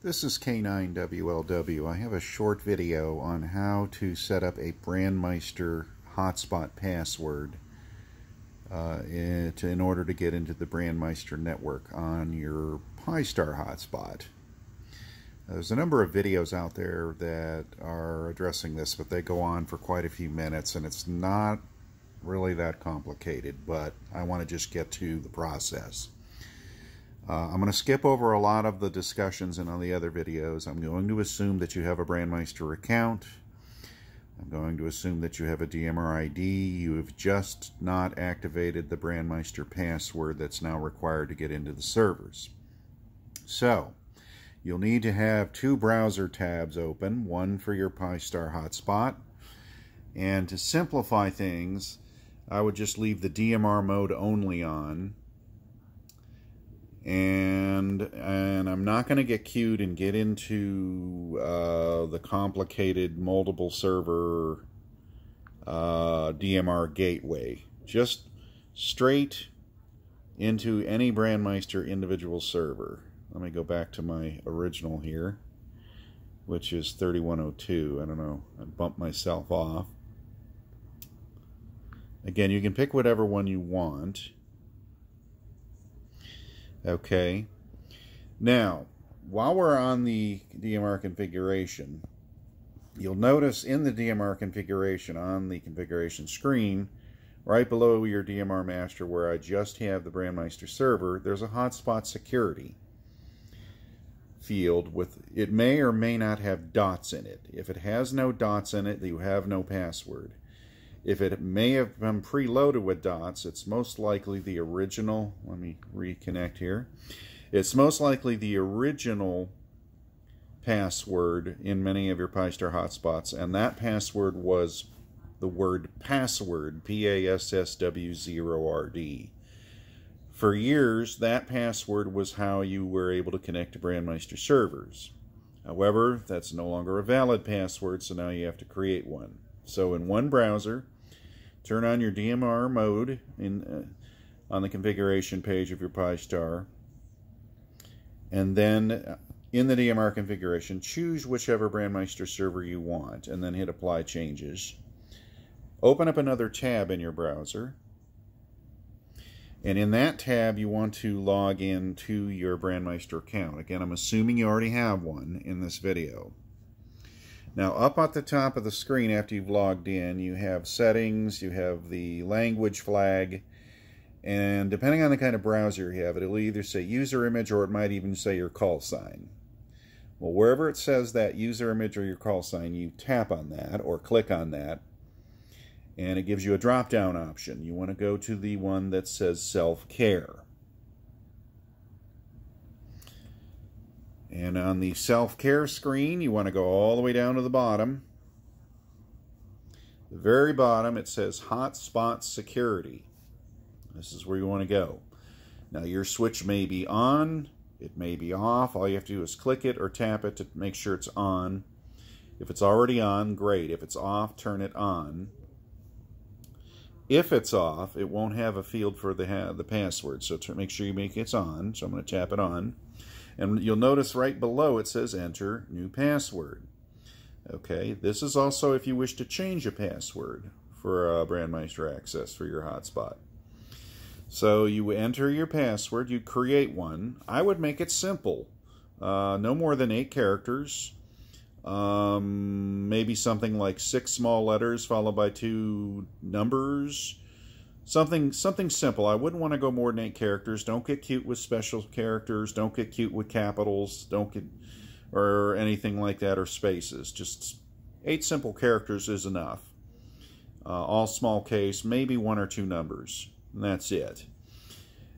This is K9WLW. I have a short video on how to set up a Brandmeister hotspot password in order to get into the Brandmeister network on your Pi-Star hotspot. There's a number of videos out there that are addressing this, but they go on for quite a few minutes, and it's not really that complicated, but I want to just get to the process. I'm going to skip over a lot of the discussions and on the other videos. I'm going to assume that you have a Brandmeister account. I'm going to assume that you have a DMR ID. You have just not activated the Brandmeister password that's now required to get into the servers. So, you'll need to have two browser tabs open, one for your Pi-Star hotspot. And to simplify things, I would just leave the DMR mode only on. And I'm not going to get queued and get into the complicated multiple server DMR gateway. Just straight into any Brandmeister individual server. Let me go back to my original here, which is 3102. I don't know, I bumped myself off. Again, you can pick whatever one you want. Okay, now while we're on the DMR configuration, you'll notice in the DMR configuration on the configuration screen, right below your DMR master where I just have the Brandmeister server, there's a hotspot security field with, it may or may not have dots in it. If it has no dots in it, you have no password. If it may have been preloaded with dots, it's most likely the original. Let me reconnect here. It's most likely the original password in many of your Pi-Star hotspots, and that password was the word password, PASSW0RD. For years, that password was how you were able to connect to Brandmeister servers. However, that's no longer a valid password, so now you have to create one. So in one browser, turn on your DMR mode on the configuration page of your Pi-Star, and then in the DMR configuration, choose whichever Brandmeister server you want, and then hit Apply Changes. Open up another tab in your browser, and in that tab you want to log in to your Brandmeister account. Again, I'm assuming you already have one in this video. Now, up at the top of the screen after you've logged in, you have settings, you have the language flag, and depending on the kind of browser you have, it'll either say user image or it might even say your call sign. Well, wherever it says that user image or your call sign, you tap on that or click on that, and it gives you a drop-down option. You want to go to the one that says self-care. And on the self-care screen, you want to go all the way down to the bottom. The very bottom, it says hotspot security. This is where you want to go. Now, your switch may be on, it may be off. All you have to do is click it or tap it to make sure it's on. If it's already on, great. If it's off, turn it on. If it's off, it won't have a field for the password, so make sure you make it on. So I'm going to tap it on. And you'll notice right below it says enter new password. Okay, this is also if you wish to change a password for Brandmeister access for your hotspot. So you enter your password, you create one. I would make it simple. No more than 8 characters. Maybe something like 6 small letters followed by 2 numbers. Something simple. I wouldn't want to go more than 8 characters. Don't get cute with special characters. Don't get cute with capitals. Don't get, or anything like that, or spaces. Just 8 simple characters is enough. All small case, maybe 1 or 2 numbers. And that's it.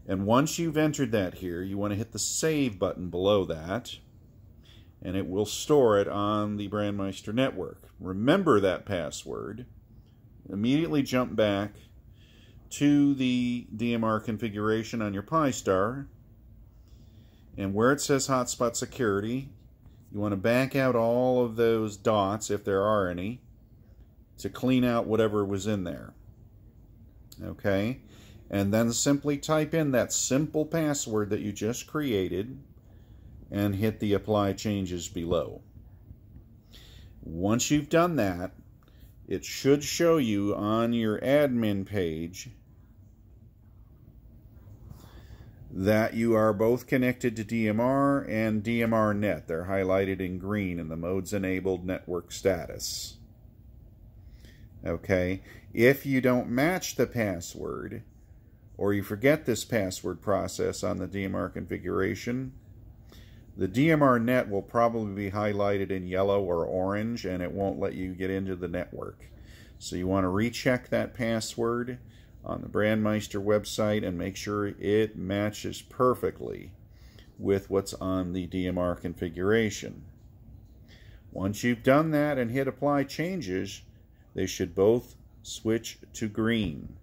And once you've entered that here, you want to hit the save button below that, and it will store it on the Brandmeister network. Remember that password. Immediately jump back to the DMR configuration on your Pi-Star, and where it says hotspot security, you want to back out all of those dots, if there are any, to clean out whatever was in there. Okay, and then simply type in that simple password that you just created, and hit the apply changes below. Once you've done that, it should show you on your admin page that you are both connected to DMR and DMR net. They're highlighted in green in the modes enabled network status. Okay, if you don't match the password, or you forget this password process on the DMR configuration, the DMR net will probably be highlighted in yellow or orange, and it won't let you get into the network. So you want to recheck that password on the Brandmeister website and make sure it matches perfectly with what's on the DMR configuration. Once you've done that and hit apply changes, they should both switch to green.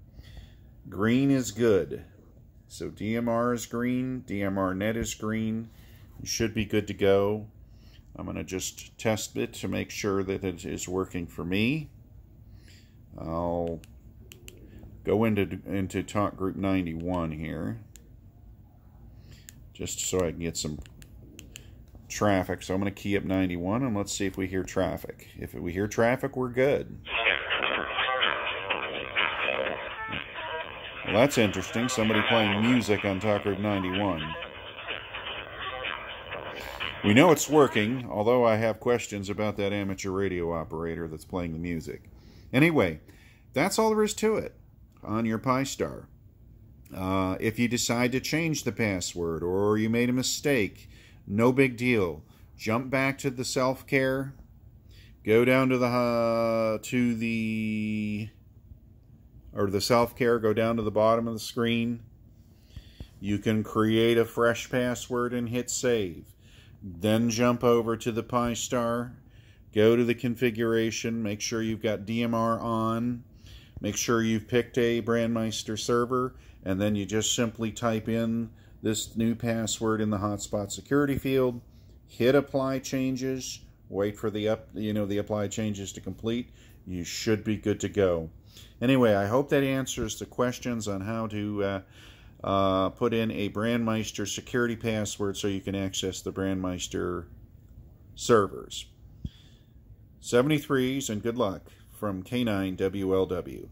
Green is good. So DMR is green, DMR net is green. You should be good to go. I'm going to just test it to make sure that it is working for me. I'll go into Talk Group 91 here, just so I can get some traffic. So I'm going to key up 91, and let's see if we hear traffic. If we hear traffic, we're good. Well, that's interesting. Somebody playing music on Talk Group 91. We know it's working, although I have questions about that amateur radio operator that's playing the music. Anyway, that's all there is to it on your Pi-Star. If you decide to change the password or you made a mistake, no big deal. Jump back to the self-care. Go down to the self-care. Go down to the bottom of the screen. You can create a fresh password and hit save. Then jump over to the Pi-Star. Go to the configuration. Make sure you've got DMR on. Make sure you've picked a Brandmeister server, and then you just simply type in this new password in the hotspot security field. Hit apply changes. Wait for the apply changes to complete. You should be good to go. Anyway, I hope that answers the questions on how to put in a Brandmeister security password so you can access the Brandmeister servers. 73s and good luck from K9WLW.